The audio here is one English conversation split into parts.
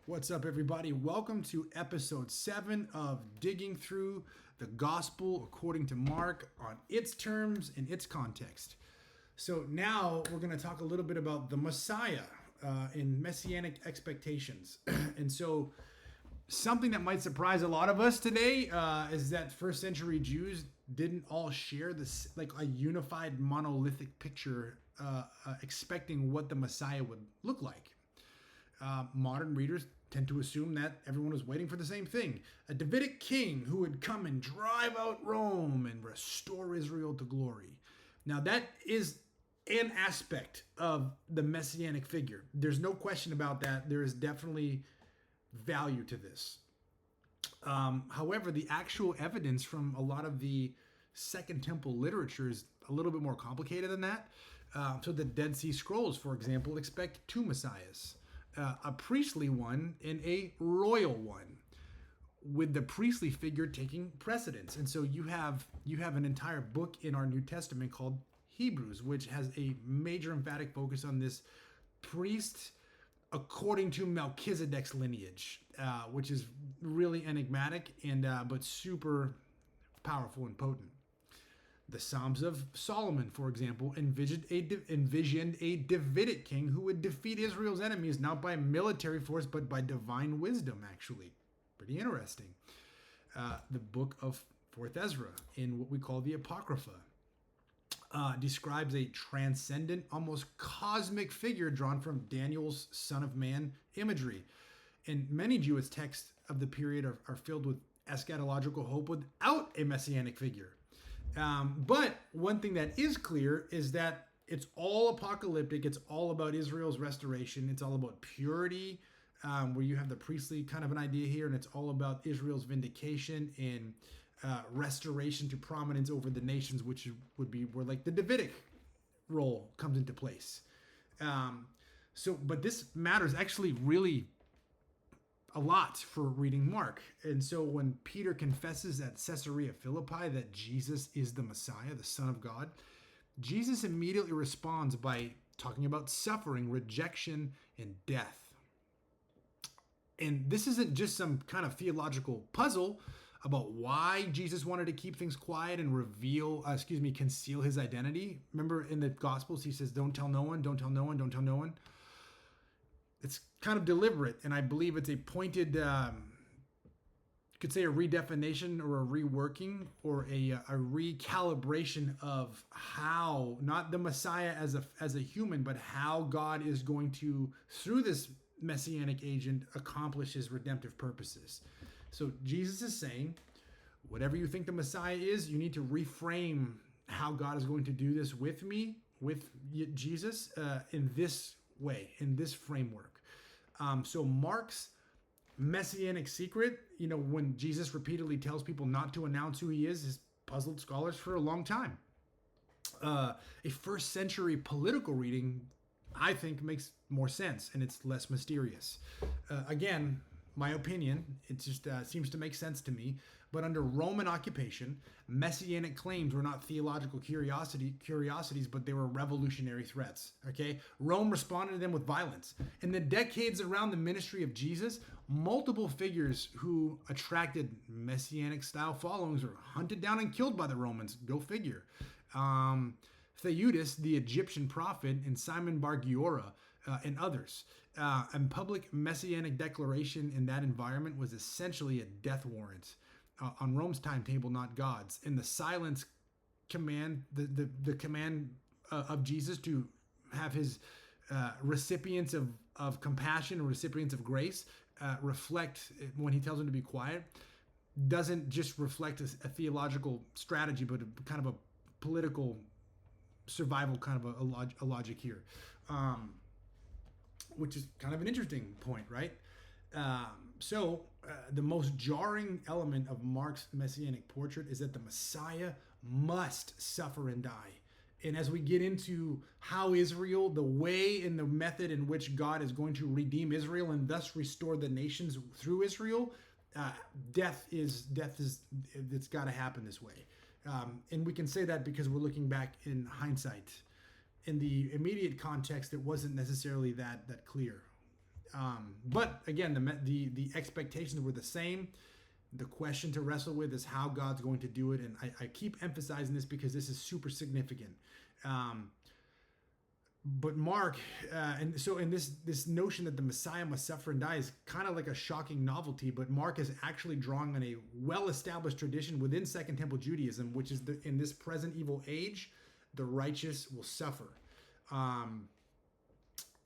What's up, everybody? Welcome to episode 7 of Digging Through the Gospel According to Mark on its terms and its context. So, now we're going to talk a little bit about the Messiah in messianic expectations. And so, something that might surprise a lot of us today is that first century Jews didn't all share this, like a unified monolithic picture, expecting what the Messiah would look like. Modern readers tend to assume that everyone was waiting for the same thing, a Davidic king who would come and drive out Rome and restore Israel to glory. Now, that is an aspect of the messianic figure. There's no question about that. There is definitely value to this. However, the actual evidence from a lot of the Second Temple literature is a little bit more complicated than that. So the Dead Sea Scrolls, for example, expect two messiahs, a priestly one and a royal one, with the priestly figure taking precedence. And so you have an entire book in our New Testament called Hebrews, which has a major emphatic focus on this priest according to Melchizedek's lineage, which is really enigmatic and but super powerful and potent. The Psalms of Solomon, for example, envisioned a Davidic king who would defeat Israel's enemies not by military force but by divine wisdom, actually. Pretty interesting. The book of 4th Ezra, in what we call the Apocrypha, describes a transcendent, almost cosmic figure drawn from Daniel's Son of Man imagery. And many Jewish texts of the period are filled with eschatological hope without a messianic figure. But one thing that is clear is that it's all apocalyptic. It's all about Israel's restoration. It's all about purity, where you have the priestly kind of an idea here, and it's all about Israel's vindication and restoration to prominence over the nations, which would be where like the Davidic role comes into place. But this matters actually really a lot for reading Mark. And so when Peter confesses at Caesarea Philippi that Jesus is the Messiah, the Son of God, Jesus immediately responds by talking about suffering, rejection, and death. And this isn't just some kind of theological puzzle about why Jesus wanted to keep things quiet and conceal his identity. Remember in the Gospels, he says, don't tell no one, don't tell no one, don't tell no one. It's kind of deliberate, and I believe it's a pointed, you could say a redefinition or a reworking or a recalibration of how, not the Messiah as a human, but how God is going to, through this messianic agent, accomplish his redemptive purposes. So Jesus is saying, whatever you think the Messiah is, you need to reframe how God is going to do this with me, with Jesus, in this way, in this framework. So Mark's messianic secret, when Jesus repeatedly tells people not to announce who he is, has puzzled scholars for a long time. A first century political reading, I think, makes more sense, and it's less mysterious. Again, my opinion, it just seems to make sense to me. But under Roman occupation, messianic claims were not theological curiosities, but they were revolutionary threats. Okay, Rome responded to them with violence. In the decades around the ministry of Jesus, multiple figures who attracted messianic-style followings were hunted down and killed by the Romans. Go figure. Theudas, the Egyptian prophet, and Simon Bar Giora, and others. And public messianic declaration in that environment was essentially a death warrant on Rome's timetable, not God's. And the silence command, the command of Jesus to have his recipients of compassion or recipients of grace reflect, when he tells them to be quiet, doesn't just reflect a theological strategy, but kind of a political survival kind of a logic here. Which is kind of an interesting point, right? The most jarring element of Mark's messianic portrait is that the Messiah must suffer and die. And as we get into how Israel, the way and the method in which God is going to redeem Israel and thus restore the nations through Israel, death is it's got to happen this way. And we can say that because we're looking back in hindsight. In the immediate context, it wasn't necessarily that clear. But again, the expectations were the same. The question to wrestle with is how God's going to do it, and I keep emphasizing this because this is super significant. But Mark, and so in this notion that the Messiah must suffer and die is kind of like a shocking novelty, but Mark is actually drawing on a well-established tradition within Second Temple Judaism, which is in this present evil age, the righteous will suffer.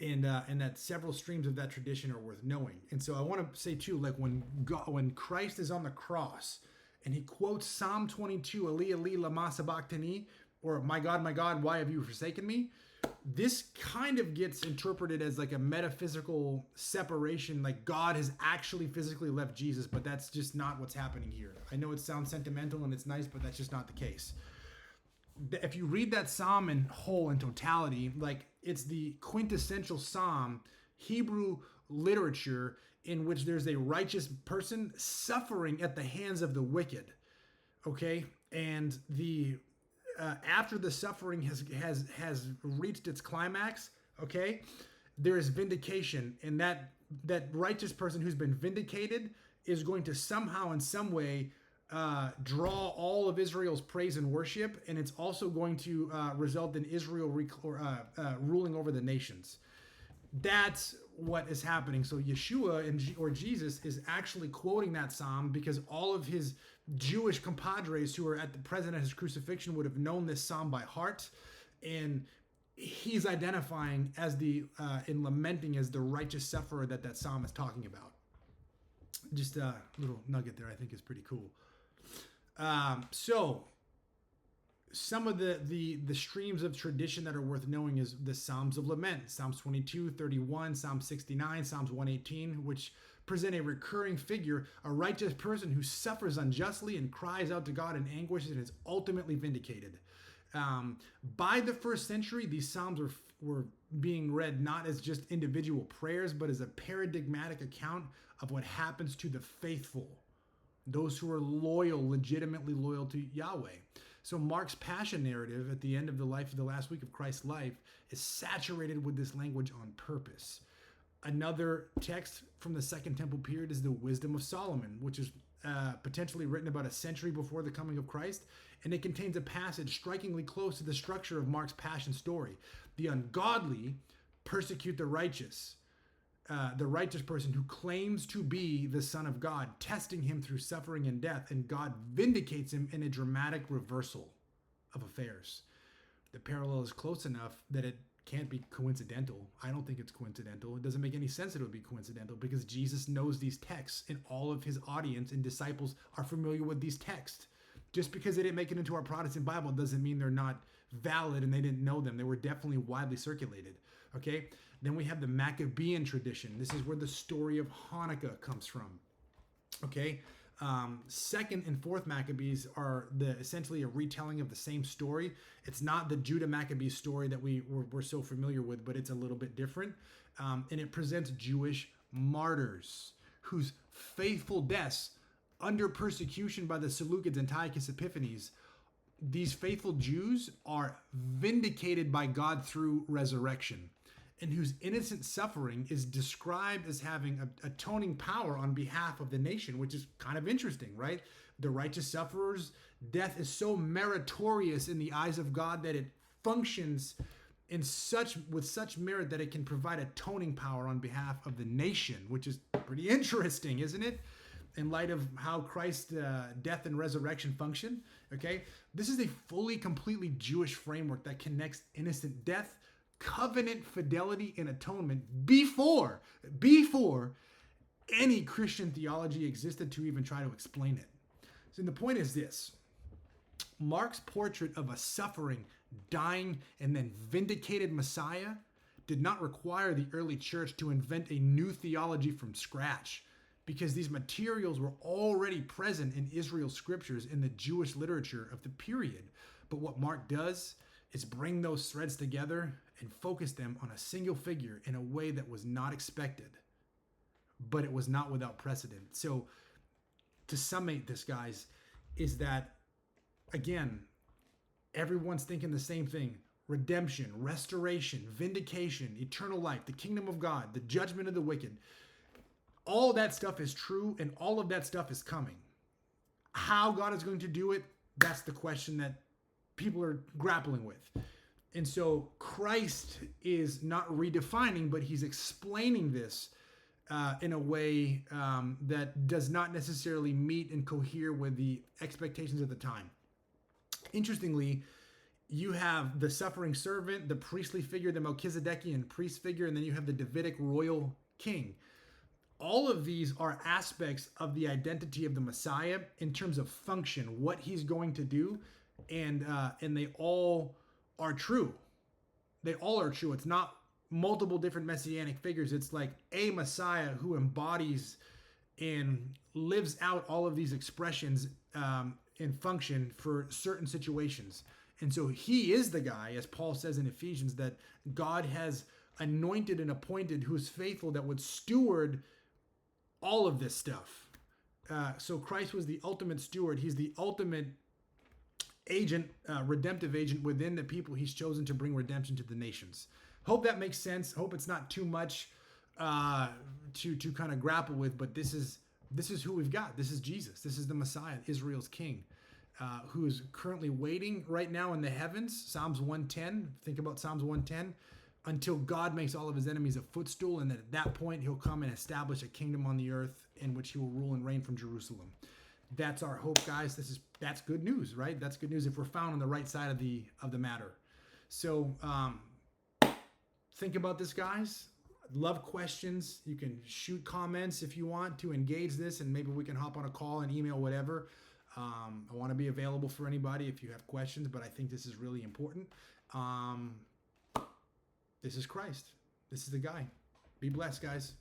And that several streams of that tradition are worth knowing. And so I want to say too, like when Christ is on the cross and he quotes Psalm 22, Eli, Eli, lama sabachthani, or my God, why have you forsaken me? This kind of gets interpreted as like a metaphysical separation, like God has actually physically left Jesus, but that's just not what's happening here. I know it sounds sentimental and it's nice, but that's just not the case. If you read that psalm in whole, in totality, like it's the quintessential psalm, Hebrew literature, in which there's a righteous person suffering at the hands of the wicked. Okay, and the after the suffering has reached its climax, okay, there is vindication, and that righteous person who's been vindicated is going to somehow in some way draw all of Israel's praise and worship, and it's also going to result in Israel ruling over the nations. That's what is happening. So Yeshua or Jesus is actually quoting that psalm because all of his Jewish compadres who are at the present at his crucifixion would have known this psalm by heart, and he's identifying as in lamenting as the righteous sufferer that psalm is talking about. Just a little nugget there I think is pretty cool. So some of the streams of tradition that are worth knowing is the Psalms of Lament, Psalms 22, 31, Psalm 69, Psalms 118, which present a recurring figure, a righteous person who suffers unjustly and cries out to God in anguish and is ultimately vindicated. By the first century, these Psalms were being read not as just individual prayers, but as a paradigmatic account of what happens to the faithful, those who are loyal, legitimately loyal to Yahweh. So Mark's passion narrative at the end of the last week of Christ's life is saturated with this language on purpose. Another text from the Second Temple period is the Wisdom of Solomon, which is potentially written about a century before the coming of Christ, and it contains a passage strikingly close to the structure of Mark's passion story. The ungodly persecute the righteous person who claims to be the Son of God, testing him through suffering and death, and God vindicates him in a dramatic reversal of affairs. The parallel is close enough that it can't be coincidental. I don't think it's coincidental. It doesn't make any sense that it would be coincidental because Jesus knows these texts and all of his audience and disciples are familiar with these texts. Just because they didn't make it into our Protestant Bible doesn't mean they're not valid and they didn't know them. They were definitely widely circulated. Okay? Then we have the Maccabean tradition. This is where the story of Hanukkah comes from. Okay? Second and fourth Maccabees are essentially a retelling of the same story. It's not the Judah Maccabee story that we're so familiar with, but it's a little bit different. And it presents Jewish martyrs whose faithful deaths under persecution by the Seleucids, Antiochus Epiphanes, these faithful Jews are vindicated by God through resurrection, and whose innocent suffering is described as having atoning power on behalf of the nation, which is kind of interesting, right? The righteous sufferer's death is so meritorious in the eyes of God that it functions with such merit that it can provide atoning power on behalf of the nation, which is pretty interesting, isn't it? In light of how Christ's death and resurrection function, okay? This is a fully, completely Jewish framework that connects innocent death, covenant fidelity, and atonement before any Christian theology existed to even try to explain it. So the point is this: Mark's portrait of a suffering, dying, and then vindicated Messiah did not require the early church to invent a new theology from scratch, because these materials were already present in Israel's scriptures in the Jewish literature of the period. But what Mark does is bring those threads together and focus them on a single figure in a way that was not expected, but it was not without precedent. So to summate this, guys, is that, again, everyone's thinking the same thing. redemption, restoration, vindication, eternal life, the kingdom of God, the judgment of the wicked. All that stuff is true, and all of that stuff is coming. How God is going to do it, that's the question that people are grappling with. And so Christ is not redefining, but he's explaining this in a way that does not necessarily meet and cohere with the expectations of the time. Interestingly, you have the suffering servant, the priestly figure, the Melchizedekian priest figure, and then you have the Davidic royal king. All of these are aspects of the identity of the Messiah in terms of function, what he's going to do, and they all are true. They all are true. It's not multiple different messianic figures. It's like a Messiah who embodies and lives out all of these expressions in function for certain situations. And so he is the guy, as Paul says in Ephesians, that God has anointed and appointed, who is faithful, that would steward all of this stuff. So Christ was the ultimate steward. He's the ultimate agent, redemptive agent within the people he's chosen to bring redemption to the nations. Hope that makes sense. Hope it's not too much to kind of grapple with, but this is who we've got. This is Jesus. This is the Messiah, Israel's King, who is currently waiting right now in the heavens. Psalms 110. Think about Psalms 110. Until God makes all of his enemies a footstool, and then at that point he'll come and establish a kingdom on the earth in which he will rule and reign from Jerusalem. That's our hope, guys. That's good news, right? That's good news if we're found on the right side of the matter. So think about this, guys. Love questions. You can shoot comments if you want to engage this, and maybe we can hop on a call and email, whatever. I want to be available for anybody if you have questions, but I think this is really important. This is Christ. This is the guy. Be blessed, guys.